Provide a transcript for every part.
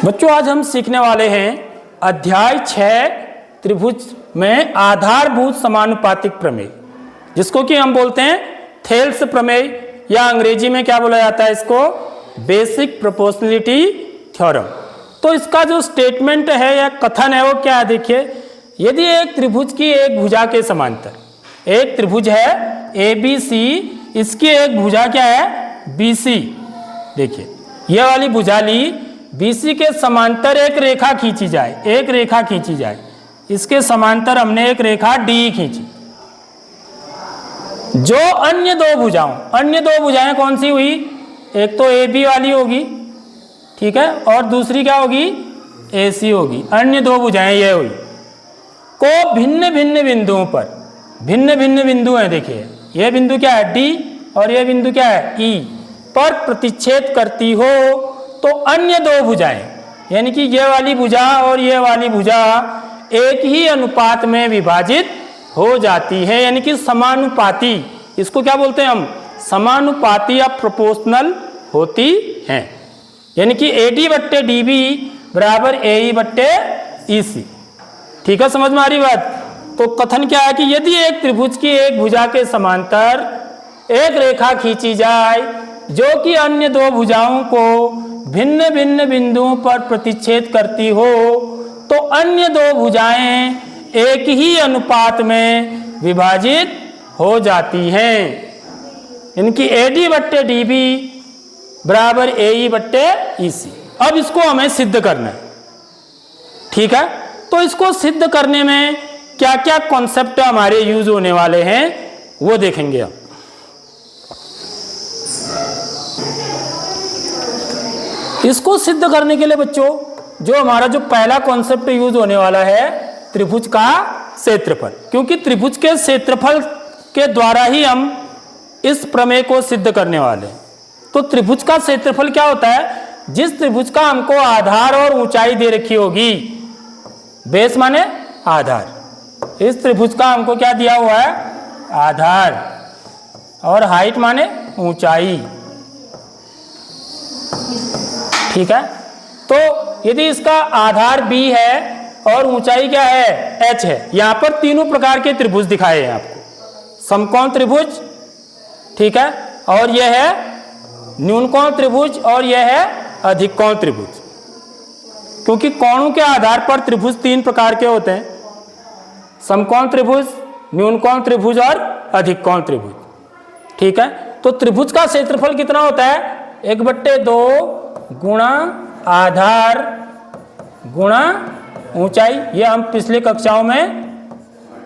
बच्चों आज हम सीखने वाले हैं अध्याय 6 त्रिभुज में आधारभूत समानुपातिक प्रमेय, जिसको कि हम बोलते हैं थेल्स प्रमेय या अंग्रेजी में क्या बोला जाता है इसको, बेसिक प्रोपोर्शनलिटी थ्योरम। तो इसका जो स्टेटमेंट है या कथन है वो क्या है, देखिए, यदि एक त्रिभुज की एक भुजा के समांतर एक त्रिभुज है ABC, इसकी एक भुजा क्या है BC। देखिए यह वाली भुजा ली, BC के समांतर एक रेखा खींची जाए, इसके समांतर हमने एक रेखा D खींची। जो अन्य दो भुजाएं कौन सी हुई, एक तो AB वाली होगी, ठीक है, और दूसरी क्या होगी AC होगी। अन्य दो भुजाएं ये हुई को भिन्न भिन्न बिंदुओं पर, भिन्न भिन्न बिंदु हैं, देखिए यह बिंदु क्या है D और यह बिंदु क्या है E पर प्रतिच्छेद करती हो, तो अन्य दो भुजाएं यानी कि यह वाली भुजा और यह वाली भुजा एक ही अनुपात में विभाजित हो जाती है, यानी कि समानुपाती। इसको क्या बोलते हैं हम, समानुपाती या प्रोपोर्शनल होती हैं, यानी कि AD/DB बराबर AE/EC। ठीक है, समझ में आ रही बात। तो कथन क्या है कि यदि एक त्रिभुज की एक भुजा के समांतर एक रेखा खींची जाए जो कि अन्य दो भुजाओं को भिन्न भिन्न बिंदुओं पर प्रतिच्छेद करती हो, तो अन्य दो भुजाएं एक ही अनुपात में विभाजित हो जाती हैं, इनकी AD/DB बराबर AE/EC। अब इसको हमें सिद्ध करना है, ठीक है। तो इसको सिद्ध करने में क्या क्या कॉन्सेप्ट हमारे यूज होने वाले हैं वो देखेंगे हम। इसको सिद्ध करने के लिए बच्चों जो हमारा जो पहला कॉन्सेप्ट यूज होने वाला है, त्रिभुज का क्षेत्रफल, क्योंकि त्रिभुज के क्षेत्रफल के द्वारा ही हम इस प्रमेय को सिद्ध करने वाले हैं। तो त्रिभुज का क्षेत्रफल क्या होता है, जिस त्रिभुज का हमको आधार और ऊंचाई दे रखी होगी, बेस माने आधार, इस त्रिभुज का हमको क्या दिया हुआ है, आधार, और हाइट माने ऊंचाई, ठीक है। तो यदि इसका आधार B है और ऊंचाई क्या है H है, यहां पर तीनों प्रकार के त्रिभुज दिखाए हैं आपको, समकोण त्रिभुज, ठीक है, और यह है न्यूनकोण त्रिभुज और यह है अधिककोण त्रिभुज। क्योंकि कोणों के आधार पर त्रिभुज तीन प्रकार के होते हैं, समकोण त्रिभुज, न्यूनकोण त्रिभुज और अधिककोण त्रिभुज, ठीक है। तो त्रिभुज का क्षेत्रफल कितना होता है, 1/2 गुणा आधार गुणा ऊंचाई, ये हम पिछले कक्षाओं में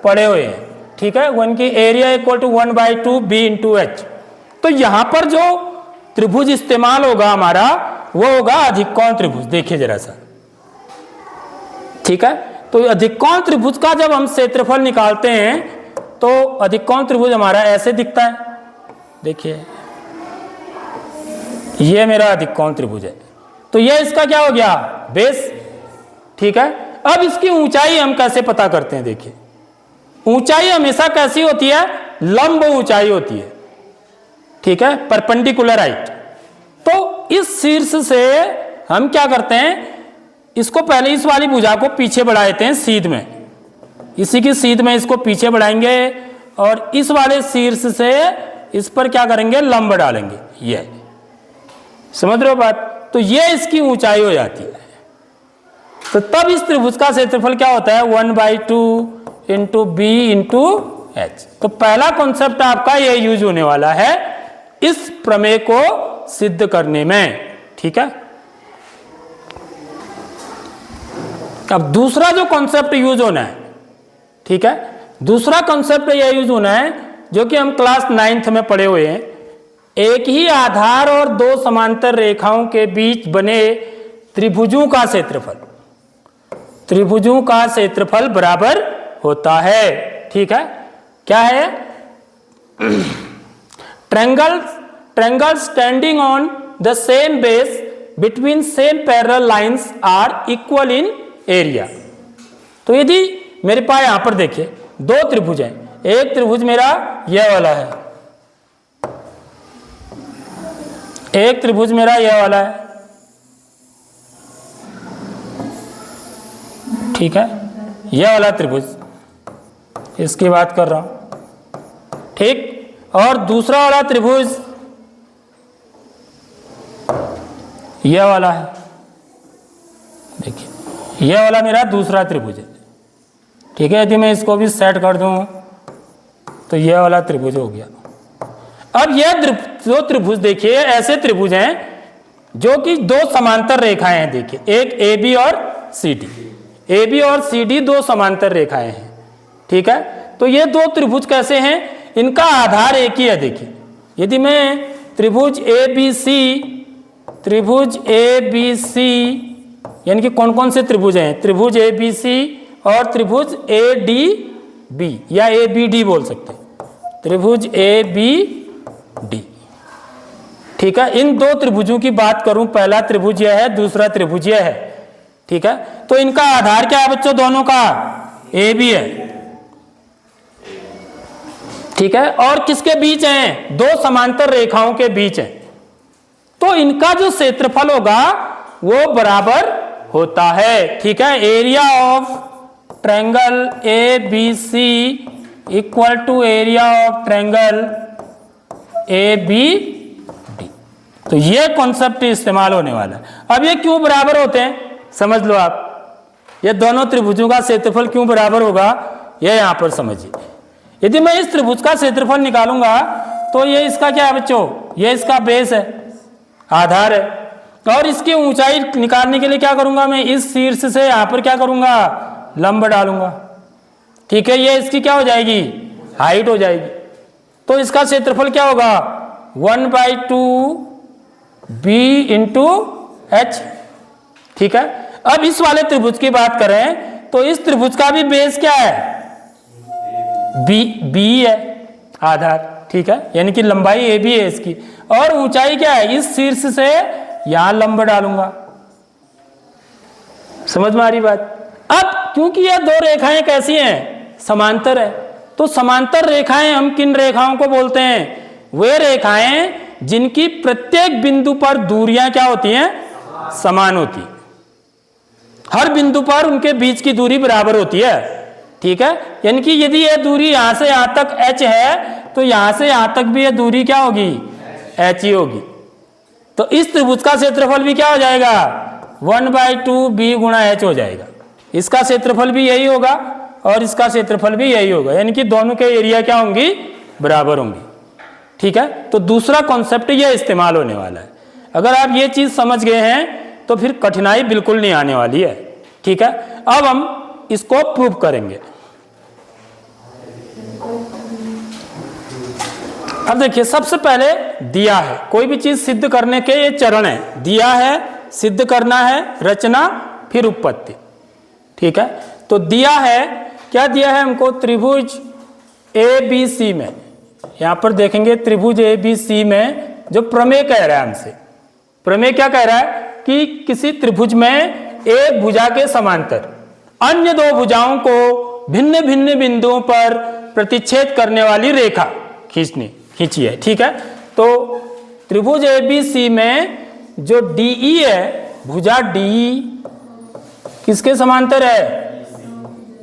पढ़े हुए हैं, ठीक है। वन की एरिया इक्वल टू 1/2 B/H। तो यहां पर जो त्रिभुज इस्तेमाल होगा हमारा वो होगा अधिककोण त्रिभुज। देखिए जरा सा, ठीक है। तो अधिककोण त्रिभुज का जब हम क्षेत्रफल निकालते हैं तो अधिककोण त्रिभुज हमारा ऐसे दिखता है, देखिए ये मेरा अधिककोण त्रिभुज है। तो ये इसका क्या हो गया, बेस, ठीक है। अब इसकी ऊंचाई हम कैसे पता करते हैं, देखिए ऊंचाई हमेशा कैसी होती है, लंब ऊंचाई होती है, ठीक है, परपेंडिकुलर हाइट। तो इस शीर्ष से हम क्या करते हैं, इसको पहले इस वाली भुजा को पीछे बढ़ा देते हैं सीध में, इसी की सीध में इसको पीछे बढ़ाएंगे और इस वाले शीर्ष से इस पर क्या करेंगे, लंब डालेंगे, ये समझ रहे हो बात। तो ये इसकी ऊंचाई हो जाती है। तो तब इस त्रिभुज का क्षेत्रफल क्या होता है, 1/2 B/H। तो पहला कॉन्सेप्ट आपका ये यूज होने वाला है इस प्रमेय को सिद्ध करने में, ठीक है। अब दूसरा जो कॉन्सेप्ट यूज होना है, ठीक है, दूसरा कॉन्सेप्ट यह यूज होना है जो कि हम क्लास 9th में पढ़े हुए हैं, एक ही आधार और दो समांतर रेखाओं के बीच बने त्रिभुजों का क्षेत्रफल, त्रिभुजों का क्षेत्रफल बराबर होता है, ठीक है। क्या है, triangle standing on the same base between same parallel lines are equal in area. तो यदि मेरे पास यहां पर देखिए दो त्रिभुज हैं, एक त्रिभुज मेरा यह वाला है, एक त्रिभुज मेरा यह वाला है, ठीक है, यह वाला त्रिभुज इसकी बात कर रहा हूं, ठीक। और दूसरा वाला त्रिभुज यह वाला है, देखिए यह वाला मेरा दूसरा त्रिभुज है, ठीक है। यदि मैं इसको भी सेट कर दूं तो यह वाला त्रिभुज हो गया। अब यह दो त्रिभुज देखिए ऐसे त्रिभुज हैं जो कि दो समांतर रेखाएं हैं, देखिए एक ए बी और सी डी, ए बी और सी डी दो समांतर रेखाएं हैं, ठीक है। तो ये दो त्रिभुज कैसे हैं, इनका आधार एक ही है। देखिए यदि मैं त्रिभुज ए बी सी यानी कि कौन कौन से त्रिभुज हैं, त्रिभुज ए बी सी और त्रिभुज ए डी बी या ए बी डी बोल सकते हैं, त्रिभुज ए बी डी, ठीक है। इन दो त्रिभुजों की बात करूं, पहला त्रिभुज यह है, दूसरा त्रिभुज यह है, ठीक है। तो इनका आधार क्या है बच्चों, दोनों का ए बी है, ठीक है। और किसके बीच हैं, दो समांतर रेखाओं के बीच है, तो इनका जो क्षेत्रफल होगा वो बराबर होता है, ठीक है। Area of triangle A B C equal to area of triangle A B D. तो ये कॉन्सेप्ट इस्तेमाल होने वाला है। अब ये क्यों बराबर होते हैं समझ लो आप, ये दोनों त्रिभुजों का क्षेत्रफल क्यों बराबर होगा ये यहां पर समझिए। यदि मैं इस त्रिभुज का क्षेत्रफल निकालूंगा तो ये इसका क्या है बच्चों, ये इसका बेस है, आधार है। और इसकी ऊंचाई निकालने के लिए क्या करूंगा, मैं इस शीर्ष से यहां पर क्या करूंगा, लंब डालूंगा, ठीक है। ये इसकी क्या हो जाएगी, हाइट हो जाएगी। तो इसका क्षेत्रफल क्या होगा, 1/2 b इंटू एच, ठीक है। अब इस वाले त्रिभुज की बात करें तो इस त्रिभुज का भी बेस क्या है, बी है, आधार, ठीक है। यानी कि लंबाई ए बी है इसकी, और ऊंचाई क्या है, इस शीर्ष से यहां लंब डालूंगा। समझ में आ रही बात। अब क्योंकि ये दो रेखाएं कैसी हैं, समांतर है, तो समांतर रेखाएं हम किन रेखाओं को बोलते हैं, वे रेखाएं जिनकी प्रत्येक बिंदु पर दूरियां क्या होती हैं, समान होती है। हर बिंदु पर उनके बीच की दूरी बराबर होती है, ठीक है। यानी कि यदि यह दूरी यहां से यहां तक h है तो यहां से यहां तक भी यह दूरी क्या होगी, h ही होगी। तो इस त्रिभुज का क्षेत्रफल भी क्या हो जाएगा, 1/2 b गुणा h हो जाएगा। इसका क्षेत्रफल भी यही होगा और इसका क्षेत्रफल भी यही होगा, यानी कि दोनों के एरिया क्या होंगी, बराबर होंगी, ठीक है। तो दूसरा कॉन्सेप्ट यह इस्तेमाल होने वाला है। अगर आप ये चीज समझ गए हैं तो फिर कठिनाई बिल्कुल नहीं आने वाली है, ठीक है। अब हम इसको प्रूव करेंगे। अब देखिए सबसे पहले दिया है, कोई भी चीज सिद्ध करने के ये चरण है, दिया है, सिद्ध करना है, रचना, फिर उत्पत्ति, ठीक है। तो दिया है, क्या दिया है हमको, त्रिभुज ए बी सी में, यहां पर देखेंगे त्रिभुज ए बी सी में जो प्रमेय कह रहा है हमसे, प्रमेय क्या कह रहा है कि किसी त्रिभुज में एक भुजा के समांतर अन्य दो भुजाओं को भिन्न भिन्न बिंदुओं पर प्रतिच्छेद करने वाली रेखा खींची है, ठीक है। तो त्रिभुज ए बी सी में जो DE है, भुजा DE किसके समांतर है,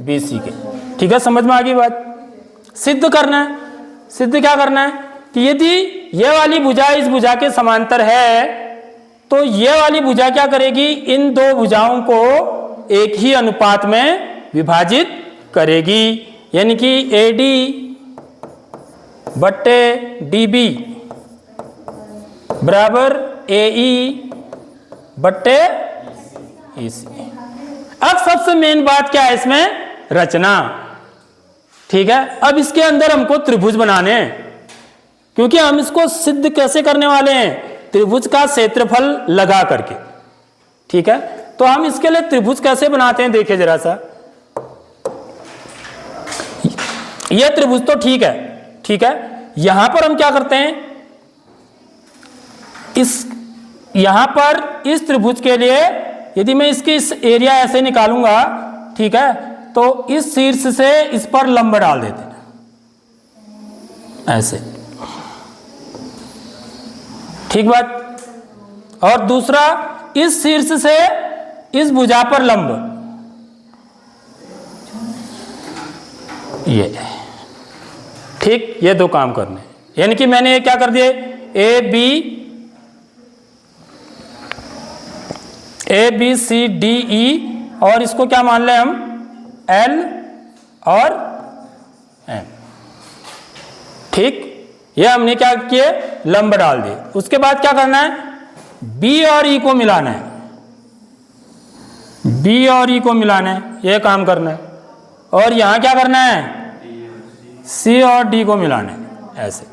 BC के, ठीक है। समझ में आ गई बात। सिद्ध करना है, सिद्ध क्या करना है कि यदि यह वाली भुजा इस भुजा के समांतर है तो यह वाली भुजा क्या करेगी, इन दो भुजाओं को एक ही अनुपात में विभाजित करेगी, यानी कि AD बट्टे DB बराबर AE बट्टे EC। अब सबसे मेन बात क्या है इसमें, रचना, ठीक है। अब इसके अंदर हमको त्रिभुज बनाने हैं, क्योंकि हम इसको सिद्ध कैसे करने वाले हैं, त्रिभुज का क्षेत्रफल लगा करके, ठीक है। तो हम इसके लिए त्रिभुज कैसे बनाते हैं, देखिए जरा सा। यह त्रिभुज तो ठीक है, ठीक है। यहां पर हम क्या करते हैं, यहां पर इस त्रिभुज के लिए यदि मैं इसकी इस एरिया ऐसे निकालूंगा, ठीक है, तो इस शीर्ष से इस पर लंब डाल देते हैं ऐसे, ठीक बात। और दूसरा इस शीर्ष से इस भुजा पर लंब, ये, ठीक, ये दो काम करने, यानी कि मैंने ये क्या कर दिए, ए बी सी डी ई, और इसको क्या मान लें हम, एल और एम, ठीक। ये हमने क्या किए, लंब डाल दिए। उसके बाद क्या करना है, बी और ई को मिलाना है, बी और ई को मिलाना है, ये काम करना है। और यहां क्या करना है, सी और डी को मिलाना है, ऐसे।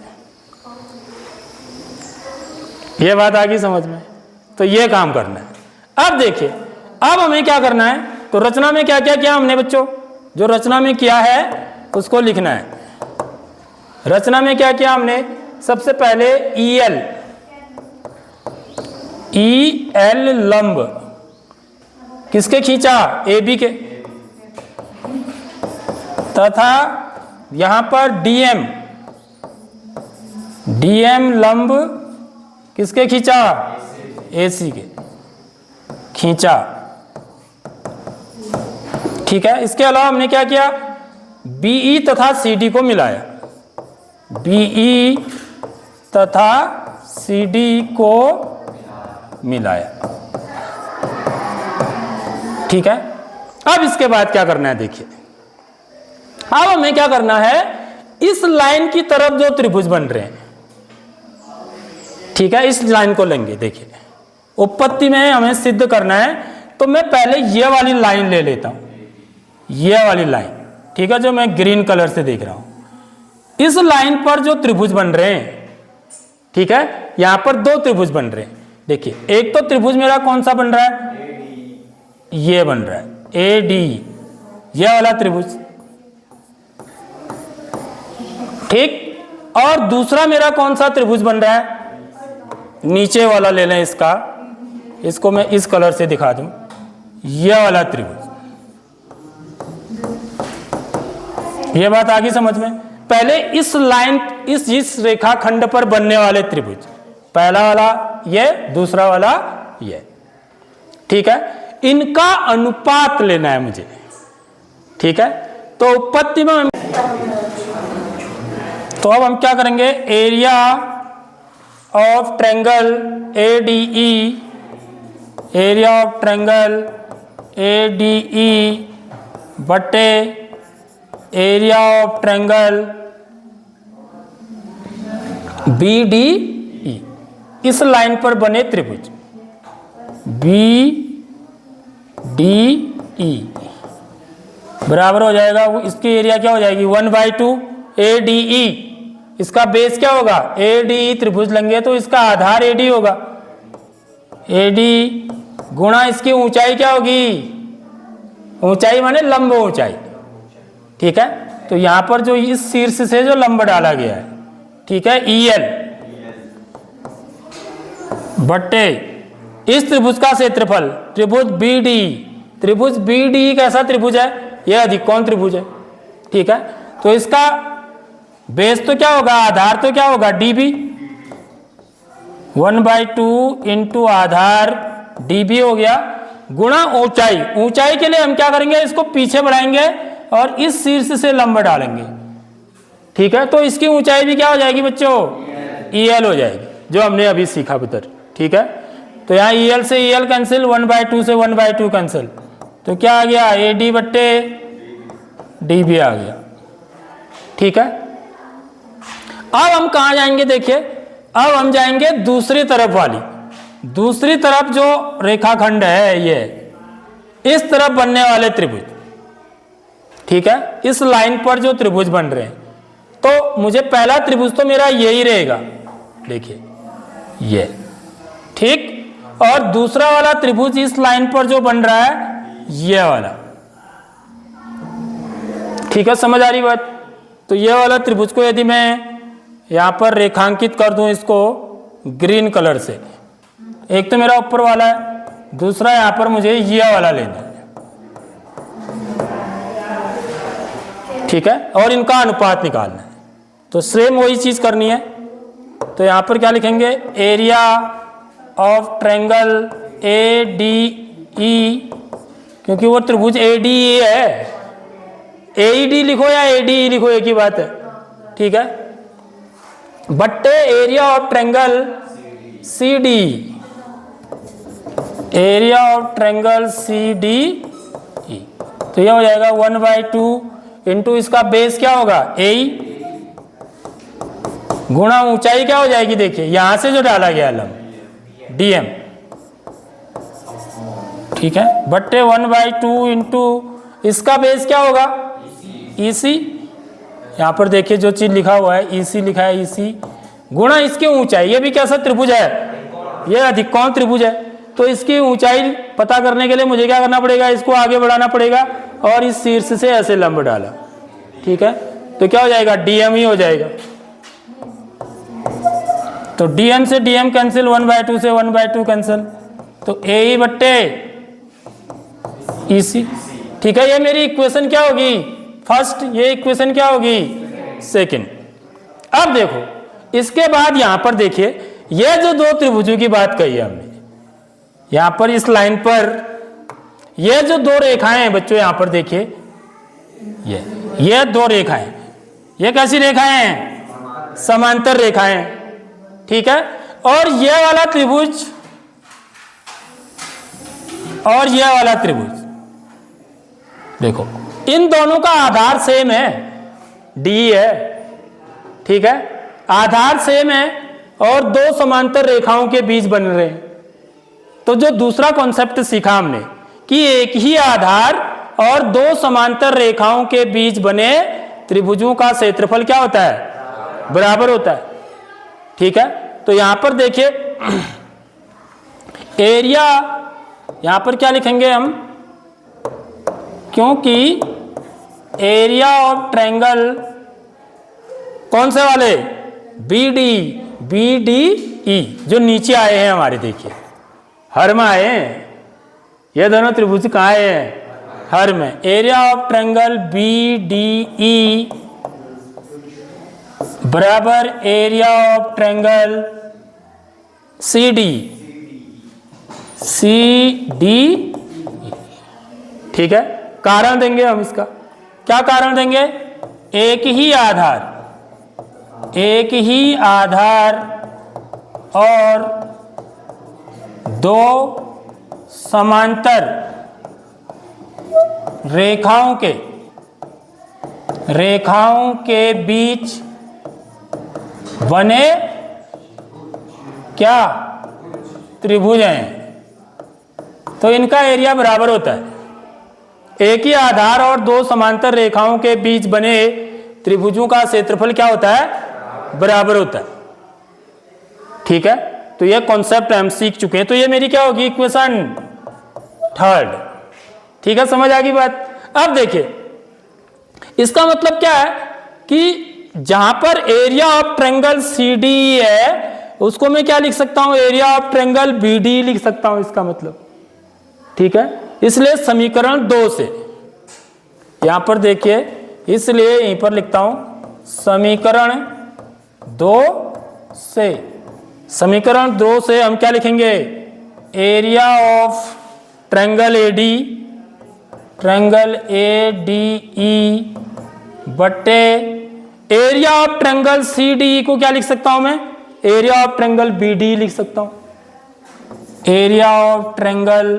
ये बात आ गई समझ में, तो ये काम करना है। अब देखिए, अब हमें क्या करना है, तो रचना में क्या क्या किया हमने बच्चों, जो रचना में किया है उसको लिखना है। रचना में क्या किया हमने, सबसे पहले ई एल लंब किसके खींचा, ए बी के, तथा यहां पर डीएम लंब किसके खींचा, एसी के खींचा, ठीक है। इसके अलावा हमने क्या किया, बीई तथा सीडी को मिलाया, बीई तथा सीडी को मिलाया, ठीक है। अब इसके बाद क्या करना है, देखिए, अब हमें क्या करना है, इस लाइन की तरफ जो त्रिभुज बन रहे हैं, ठीक है, इस लाइन को लेंगे। देखिए, उत्पत्ति में हमें सिद्ध करना है, तो मैं पहले ये वाली लाइन ले लेता हूं, ये वाली लाइन, ठीक है, जो मैं ग्रीन कलर से देख रहा हूं। इस लाइन पर जो त्रिभुज बन रहे हैं, ठीक है, यहां पर दो त्रिभुज बन रहे हैं। देखिए, एक तो त्रिभुज मेरा कौन सा बन रहा है, ये बन रहा है ए डी, ये वाला त्रिभुज, ठीक। और दूसरा मेरा कौन सा त्रिभुज बन रहा है, नीचे वाला ले लें इसका, इसको मैं इस कलर से दिखा दूं, ये वाला त्रिभुज। ये बात आ गई समझ में। पहले इस लाइन, इस रेखाखंड पर बनने वाले त्रिभुज, पहला वाला ये, दूसरा वाला ये, ठीक है, इनका अनुपात लेना है मुझे, ठीक है। तो उत्पत्ति में तो अब हम क्या करेंगे, area of triangle ADE, area of triangle ADE बटे एरिया ऑफ ट्रायंगल BDE, इस लाइन पर बने त्रिभुज BDE बराबर हो जाएगा, इसकी एरिया क्या हो जाएगी, 1/2 ADE। इसका बेस क्या होगा, ADE त्रिभुज लेंगे तो इसका आधार AD होगा, AD गुणा इसकी ऊंचाई क्या होगी, ऊंचाई माने लंब ऊंचाई, ठीक है। तो यहां पर जो इस शीर्ष से जो लंब डाला गया है, ठीक है, EL बट्टे इस त्रिभुज का क्षेत्रफल, त्रिभुज BDE, त्रिभुज BDE कैसा त्रिभुज है, यह अधिकोण त्रिभुज है, ठीक है। तो इसका बेस तो क्या होगा, आधार तो क्या होगा, DB, 1/2 इंटू आधार DB हो गया, गुणा ऊंचाई। ऊंचाई के लिए हम क्या करेंगे, इसको पीछे बढ़ाएंगे और इस शीर्ष से लंब डालेंगे, ठीक है। तो इसकी ऊंचाई भी क्या हो जाएगी बच्चों, EL हो जाएगी, जो हमने अभी सीखा पुत्र, ठीक है। तो यहाँ EL से EL कैंसिल, 1/2 से 1/2 कैंसिल, तो क्या आ गया, AD बट्टे DB आ गया, ठीक है। अब हम कहाँ जाएंगे, देखिए, अब हम जाएंगे दूसरी तरफ वाली, दूसरी तरफ जो रेखाखंड है, ये इस तरफ बनने वाले त्रिभुज, ठीक है, इस लाइन पर जो त्रिभुज बन रहे हैं, तो मुझे पहला त्रिभुज तो मेरा यही रहेगा, देखिए ये, ठीक। और दूसरा वाला त्रिभुज इस लाइन पर जो बन रहा है, ये वाला, ठीक है, समझ आ रही बात। तो ये वाला त्रिभुज को यदि मैं यहां पर रेखांकित कर दूं इसको ग्रीन कलर से, एक तो मेरा ऊपर वाला है, दूसरा यहां पर मुझे ये वाला लेना है, ठीक है, और इनका अनुपात निकालना है। तो सेम वही चीज करनी है। तो यहां पर क्या लिखेंगे, एरिया ऑफ ट्रायंगल ADE, क्योंकि वो त्रिभुज ADE है, AED लिखो या ADE लिखो, एक ही बात है, ठीक है। बट्टे area of triangle CD, area of triangle CDE, तो यह हो जाएगा 1/2 इंटू इसका बेस क्या होगा AE गुणा ऊंचाई क्या हो जाएगी, देखिए यहां से जो डाला गया लंब DM, ठीक है, बट्टे 1/2 इंटू इसका बेस क्या होगा EC, यहां पर देखिए जो चीज लिखा हुआ है EC लिखा है, EC गुणा इसकी ऊंचाई, ये भी कैसा त्रिभुज है, ये अधिकोण त्रिभुज है, तो इसकी ऊंचाई पता करने के लिए मुझे क्या करना पड़ेगा, इसको आगे बढ़ाना पड़ेगा और इस शीर्ष से ऐसे लंब डाला, ठीक है, तो क्या हो जाएगा DM ही हो जाएगा। तो DM से DM कैंसिल, 1/2 से 1/2 कैंसिल, तो AE बट्टे EC, ठीक है। ये मेरी इक्वेशन क्या होगी फर्स्ट, ये इक्वेशन क्या होगी सेकंड। अब देखो इसके बाद यहां पर देखिए ये जो दो त्रिभुजों की बात कही है हमने, यहां पर इस लाइन पर ये जो दो रेखाएं हैं बच्चों, यहां पर देखिए ये दो रेखाएं, ये कैसी रेखाएं हैं, समांतर रेखाएं, ठीक है। और ये वाला त्रिभुज और ये वाला त्रिभुज, देखो इन दोनों का आधार सेम है, D है, ठीक है, आधार सेम है और दो समांतर रेखाओं के बीच बन रहे हैं। तो जो दूसरा कॉन्सेप्ट सीखा हमने कि एक ही आधार और दो समांतर रेखाओं के बीच बने त्रिभुजों का क्षेत्रफल क्या होता है, बराबर होता है, ठीक है। तो यहां पर देखिए एरिया, यहां पर क्या लिखेंगे हम, क्योंकि एरिया ऑफ ट्रायंगल कौन से वाले BDE जो नीचे आए हैं हमारे, देखिए हर में आए हैं, ये दोनों त्रिभुज कहाँ हैं, हर में। एरिया ऑफ ट्रायंगल BDE बराबर एरिया ऑफ ट्रायंगल CDE, ठीक है। कारण देंगे हम इसका, क्या कारण देंगे, एक ही आधार और दो समांतर रेखाओं के बीच बने क्या त्रिभुज हैं, तो इनका एरिया बराबर होता है, एक ही आधार और दो समांतर रेखाओं के बीच बने त्रिभुजों का क्षेत्रफल क्या होता है, बराबर होता है, ठीक है। तो ये कॉन्सेप्ट हम सीख चुके हैं, तो ये मेरी क्या होगी इक्वेशन थर्ड, ठीक है, समझ आ गई बात। अब देखिए इसका मतलब क्या है कि जहां पर एरिया ऑफ ट्रायंगल CDE है उसको मैं क्या लिख सकता हूं, एरिया ऑफ ट्रायंगल BDE लिख सकता हूं, इसका मतलब, ठीक है। इसलिए समीकरण 2 से, यहां पर देखिए, इसलिए यहीं पर लिखता हूं समीकरण 2 से, समीकरण 2 से हम क्या लिखेंगे, एरिया ऑफ ट्रायंगल ADE बट्टे एरिया ऑफ ट्रायंगल CDE को क्या लिख सकता हूं मैं, एरिया ऑफ ट्रायंगल BDE लिख सकता हूं, एरिया ऑफ ट्रायंगल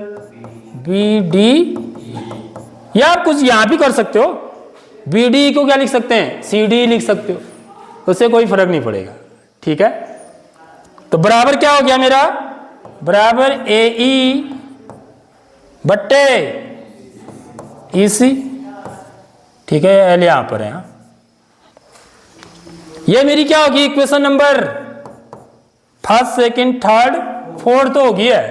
BDE, या आप कुछ यहां भी कर सकते हो, BDE को क्या लिख सकते हैं, CDE लिख सकते हो, उससे कोई फर्क नहीं पड़ेगा, ठीक है। तो बराबर क्या हो गया मेरा, बराबर AE बट्टे EC, ठीक है, L यहां पर है, ये मेरी क्या होगी equation number first, second, third, fourth तो होगी है,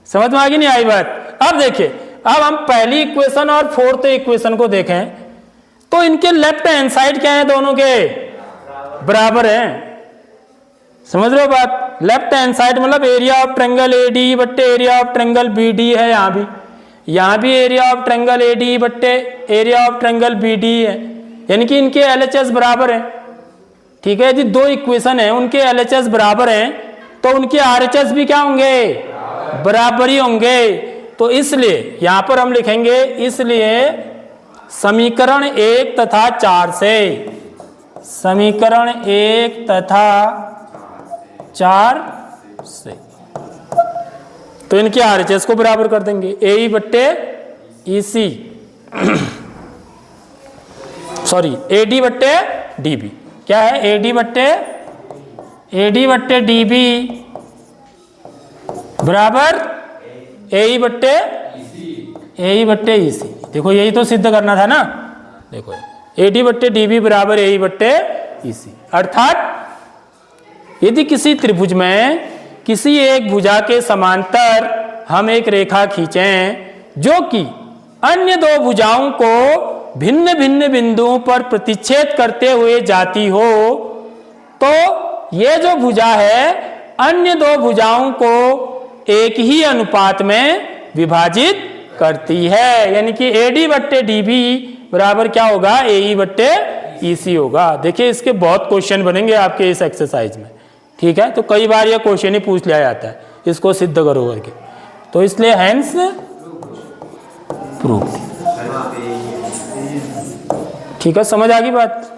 समझ में आ गई नहीं आई बात। अब देखिए, अब हम पहली इक्वेशन और फोर्थ इक्वेशन को देखें तो इनके लेफ्ट हैंड साइड क्या है, दोनों के बराबर हैं, समझ रहे हो बात। लेफ्ट हैंड साइड मतलब एरिया ऑफ ट्रायंगल ADE बट्टे एरिया ऑफ ट्रायंगल BDE है, यहां भी एरिया ऑफ ट्रायंगल ADE बट्टे एरिया ऑफ ट्रायंगल BDE है, यानी कि इनके LHS बराबर है, ठीक है। यदि दो इक्वेशन है उनके LHS बराबर हैं तो उनके RHS भी क्या होंगे, बराबर ही होंगे। तो इसलिए यहां पर हम लिखेंगे, इसलिए समीकरण 1 तथा 4 से, समीकरण 1 तथा 4 से, तो इनके RHS को बराबर कर देंगे AE बट्टे EC, सॉरी AD बट्टे DB। क्या है AD बट्टे DB बराबर AE बट्टे EC। देखो यही तो सिद्ध करना था ना, देखो AD बट्टे DB बराबर AE बट्टे EC। अर्थात यदि किसी त्रिभुज में किसी एक भुजा के समांतर हम एक रेखा खींचें जो कि अन्य दो भुजाओं को भिन्न भिन्न बिंदुओं पर प्रतिच्छेद करते हुए जाती हो, तो ये जो भुजा है अन्य दो भुजाओं को एक ही अनुपात में विभाजित करती है, यानी कि AD बट्टे DB बराबर क्या होगा AE बट्टे EC होगा। देखिए इसके बहुत क्वेश्चन बनेंगे आपके इस एक्सरसाइज में, ठीक है। तो कई बार यह क्वेश्चन ही पूछ लिया जाता है, इसको सिद्ध करो करके, तो इसलिए हैंस प्रूफ। ठीक है, समझ आ गई बात।